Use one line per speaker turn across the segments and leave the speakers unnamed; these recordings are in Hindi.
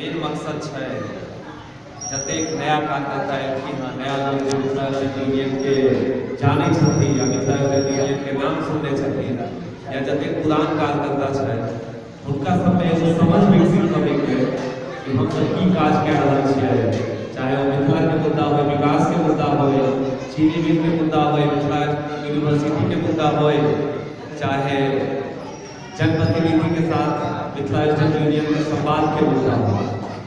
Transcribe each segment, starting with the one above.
मेन मकसद है जते एक नया कार्यकर्ता है कि हाँ नया लोग जो मिथिला यूनियन के जाने छथिन या मिथिला यूनियन के नाम सुनने छथिन या जते पुरान कार्यकर्ता है उनका सब में एगो समझ विकसित करे के कि हम सब की काज कह रहल छियै, चाहे वो मिथिला के मुद्दा हो, विकास के मुद्दा हो, चीनी मिल के मुद्दा हो, मिथिला यूनिवर्सिटी के मुद्दा हो, चाहे जनप्रतिनिधि के साथ मिथिला यूनियन के संवाद के मुद्दा हो।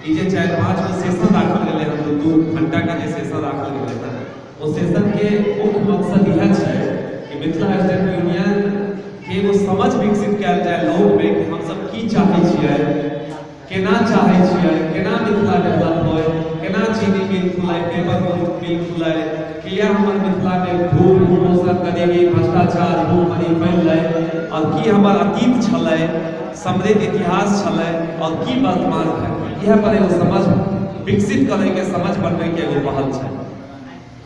ये 4-5 गो सेशन राखल गए हम 2 घंटा का जो सेशन राखल गए हैं वो सेशन के मुख्य मकसद यह है कि मिथिला यूनियन के वो समझ विकसित कल जाए लोग में कि हम सब की चाहे छियै, केना चाहे छियै, केना मिथिला डेवलप होय, केना चीनी मिल खुलाय, पेपर मिल खुलाय, किया हमर मिथिला में भूल प्रदूषण गंदगी भ्रष्टाचार भूखमरी फैल रहे और की हमर अतीत छलै, समृद्ध इतिहास छलै और की वर्तमान है, यह पर एगो समझ विकसित करे के समझ बनबे के एगो पहल है।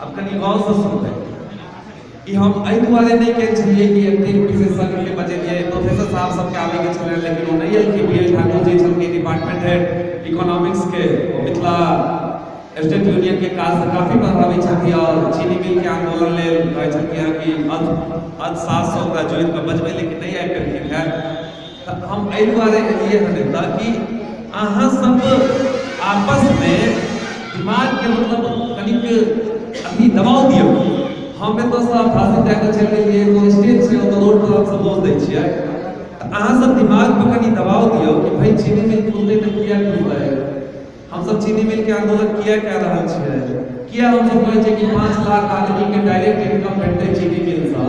अब कनी गौर से सुनबै कि हम एहि दुआरे नहीं कह छलिए कि एते विशेषज्ञ के बजेलिए प्रोफेसर साहब सब के आवे के छलै, लेकिन वो नहीं आयल कि बीएल ठाकुर जी छलके डिपार्टमेंट हेड इकोनॉमिक्स के मिथिला स्टेट यूनियन के काज से काफी प्रभावित छथि और चीनी मिल के आंदोलन ले कहै छथिन कि अध 700 ग्रेजुएट के बजबै लेकिन नहीं आबि पेलखिन है। हम एहि दुआरे एलिए हन ताकि अहाँ सब आपस में दिमाग के मतलब कनिक अभी दबाव दियो। हम तो सब फांसी दे के चल गेलिए तो स्टेज से तो रोड पर हम सब बोल दै छियै, तो अहाँ सब दिमाग पे कनी दबाव दियो कि भाई चीनी मिल खुलते तो किया खुलतै, हम सब चीनी मिल के आंदोलन किया कह रहल छियै, किया हम सब कहै छै कि 5 लाख आदमी के डायरेक्ट इनकम भेटतै चीनी मिल से।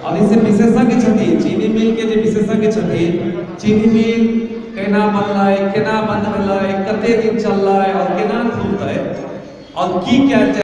और इसे विशेषज्ञ छथिन चीनी मिल के जे विशेषज्ञ छथिन, चीनी मिल केना बनलै, केना बंद भेलै, कते दिन चललै और केना खुलतै और की कैल